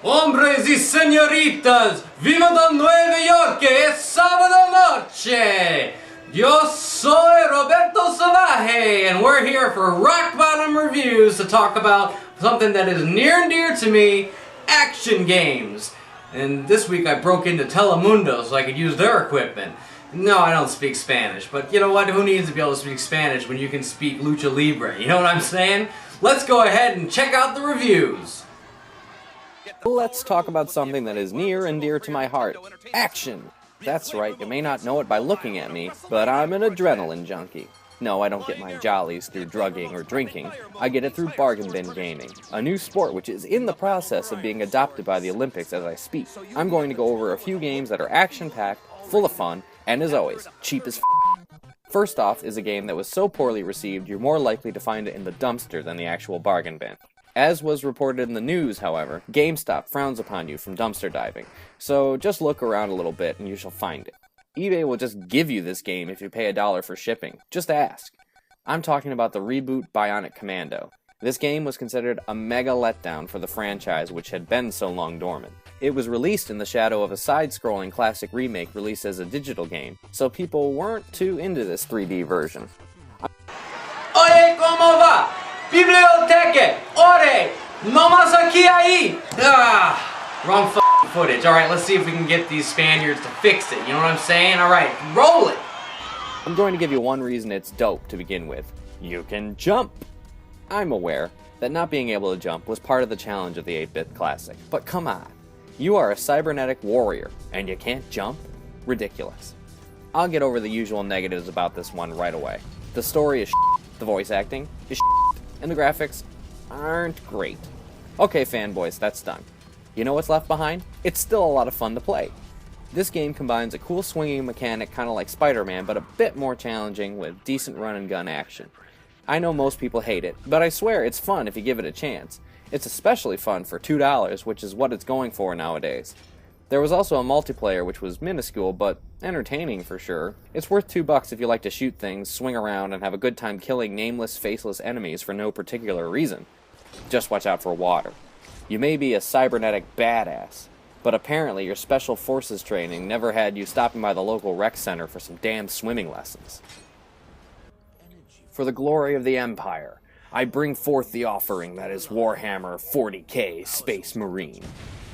Hombres y señoritas, viva de Nueva York, es sábado noche. Yo soy Roberto Salvaje, and we're here for Rock Bottom Reviews to talk about something that is near and dear to me, action games. And this week I broke into Telemundo so I could use their equipment. No, I don't speak Spanish, but you know what? Who needs to be able to speak Spanish when you can speak Lucha Libre? You know what I'm saying? Let's go ahead and check out the reviews. Let's talk about something that is near and dear to my heart. Action! That's right, you may not know it by looking at me, but I'm an adrenaline junkie. No, I don't get my jollies through drugging or drinking. I get it through bargain bin gaming, a new sport which is in the process of being adopted by the Olympics as I speak. I'm going to go over a few games that are action-packed, full of fun, and as always, cheap as f***. First off is a game that was so poorly received you're more likely to find it in the dumpster than the actual bargain bin. As was reported in the news, however, GameStop frowns upon you from dumpster diving, so just look around a little bit and you shall find it. eBay will just give you this game if you pay $1 for shipping. Just ask. I'm talking about the reboot Bionic Commander. This game was considered a mega letdown for the franchise which had been so long dormant. It was released in the shadow of a side-scrolling classic remake released as a digital game, so people weren't too into this 3D version. Oye, ¿cómo va? Biblioteca, ore, no más aquí ahí. Wrong footage. Alright, let's see if we can get these Spaniards to fix it. You know what I'm saying? Alright, roll it. I'm going to give you one reason it's dope to begin with. You can jump. I'm aware that not being able to jump was part of the challenge of the 8-bit classic, but come on. You are a cybernetic warrior, and you can't jump? Ridiculous. I'll get over the usual negatives about this one right away. The story is shit, the voice acting is shit, and the graphics aren't great. Okay, fanboys, that's done. You know what's left behind? It's still a lot of fun to play. This game combines a cool swinging mechanic kind of like Spider-Man, but a bit more challenging with decent run-and-gun action. I know most people hate it, but I swear it's fun if you give it a chance. It's especially fun for $2, which is what it's going for nowadays. There was also a multiplayer which was minuscule, but entertaining for sure. It's worth $2 if you like to shoot things, swing around, and have a good time killing nameless, faceless enemies for no particular reason. Just watch out for water. You may be a cybernetic badass, but apparently your special forces training never had you stopping by the local rec center for some damn swimming lessons. For the glory of the Empire, I bring forth the offering that is Warhammer 40k Space Marine.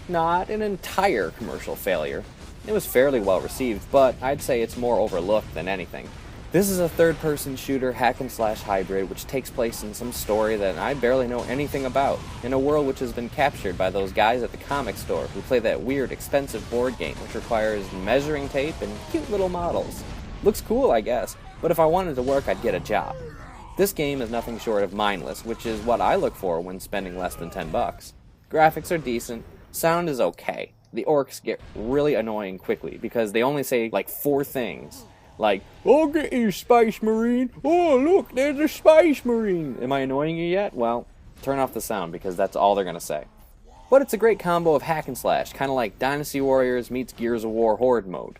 Not an entire commercial failure. It was fairly well received, but I'd say it's more overlooked than anything. This is a third-person shooter hack-and-slash hybrid which takes place in some story that I barely know anything about, in a world which has been captured by those guys at the comic store who play that weird, expensive board game which requires measuring tape and cute little models. Looks cool, I guess, but if I wanted to work, I'd get a job. This game is nothing short of mindless, which is what I look for when spending less than $10. Graphics are decent, sound is okay. The orcs get really annoying quickly because they only say like 4 things. Like, "I'll get you, Space Marine! Oh, look, there's a Space Marine!" Am I annoying you yet? Well, turn off the sound because that's all they're gonna say. But it's a great combo of hack and slash, kind of like Dynasty Warriors meets Gears of War Horde mode.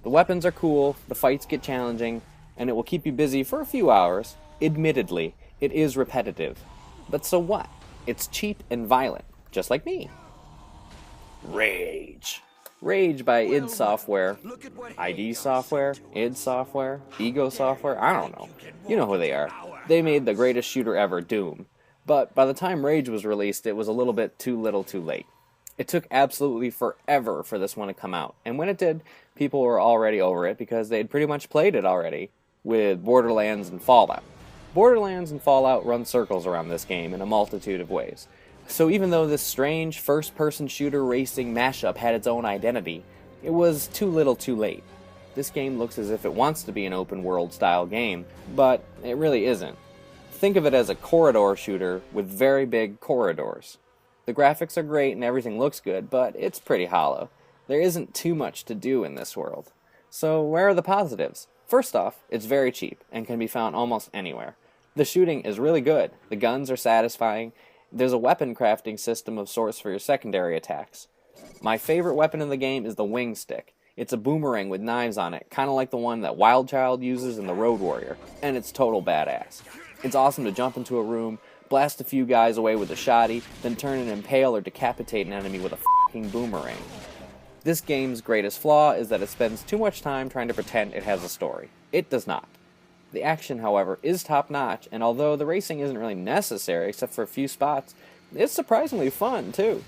The weapons are cool, the fights get challenging, and it will keep you busy for a few hours. Admittedly, it is repetitive. But so what? It's cheap and violent, just like me. Rage. Rage by id Software, ID Software, id Software, Ego Software, I don't know. You know who they are. They made the greatest shooter ever, Doom. But by the time Rage was released, it was a little bit too little too late. It took absolutely forever for this one to come out, and when it did, people were already over it because they'd pretty much played it already with Borderlands and Fallout. Borderlands and Fallout run circles around this game in a multitude of ways. So even though this strange first-person shooter racing mashup had its own identity, it was too little too late. This game looks as if it wants to be an open-world style game, but it really isn't. Think of it as a corridor shooter with very big corridors. The graphics are great and everything looks good, but it's pretty hollow. There isn't too much to do in this world. So where are the positives? First off, it's very cheap and can be found almost anywhere. The shooting is really good, the guns are satisfying, there's a weapon crafting system of sorts for your secondary attacks. My favorite weapon in the game is the wing stick. It's a boomerang with knives on it, kind of like the one that Wild Child uses in the Road Warrior, and it's total badass. It's awesome to jump into a room, blast a few guys away with a shotty, then turn and impale or decapitate an enemy with a f***ing boomerang. This game's greatest flaw is that it spends too much time trying to pretend it has a story. It does not. The action, however, is top-notch, and although the racing isn't really necessary except for a few spots, it's surprisingly fun, too.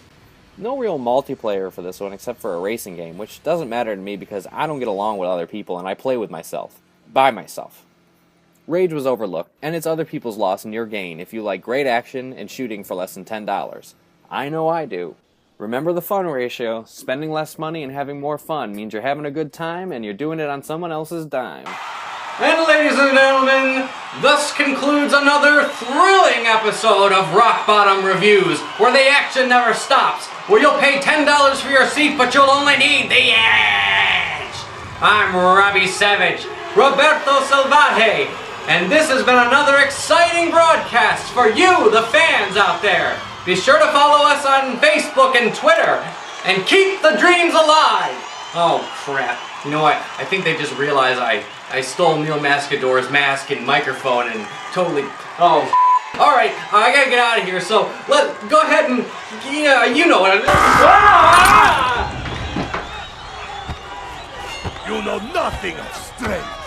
No real multiplayer for this one except for a racing game, which doesn't matter to me because I don't get along with other people and I play with myself. By myself. Rage was overlooked, and it's other people's loss and your gain if you like great action and shooting for less than $10. I know I do. Remember the fun ratio. Spending less money and having more fun means you're having a good time and you're doing it on someone else's dime. And ladies and gentlemen, thus concludes another thrilling episode of Rock Bottom Reviews, where the action never stops, where you'll pay $10 for your seat, but you'll only need the edge. I'm Robbie Savage, Roberto Salvaje, and this has been another exciting broadcast for you, the fans out there. Be sure to follow us on Facebook and Twitter, and keep the dreams alive. Oh, crap. You know what? I think they just realized I stole Neil Mascador's mask and microphone and totally... Oh, alright, I gotta get out of here, so go ahead and... Yeah, you know what I mean. Ah! You know nothing of strength.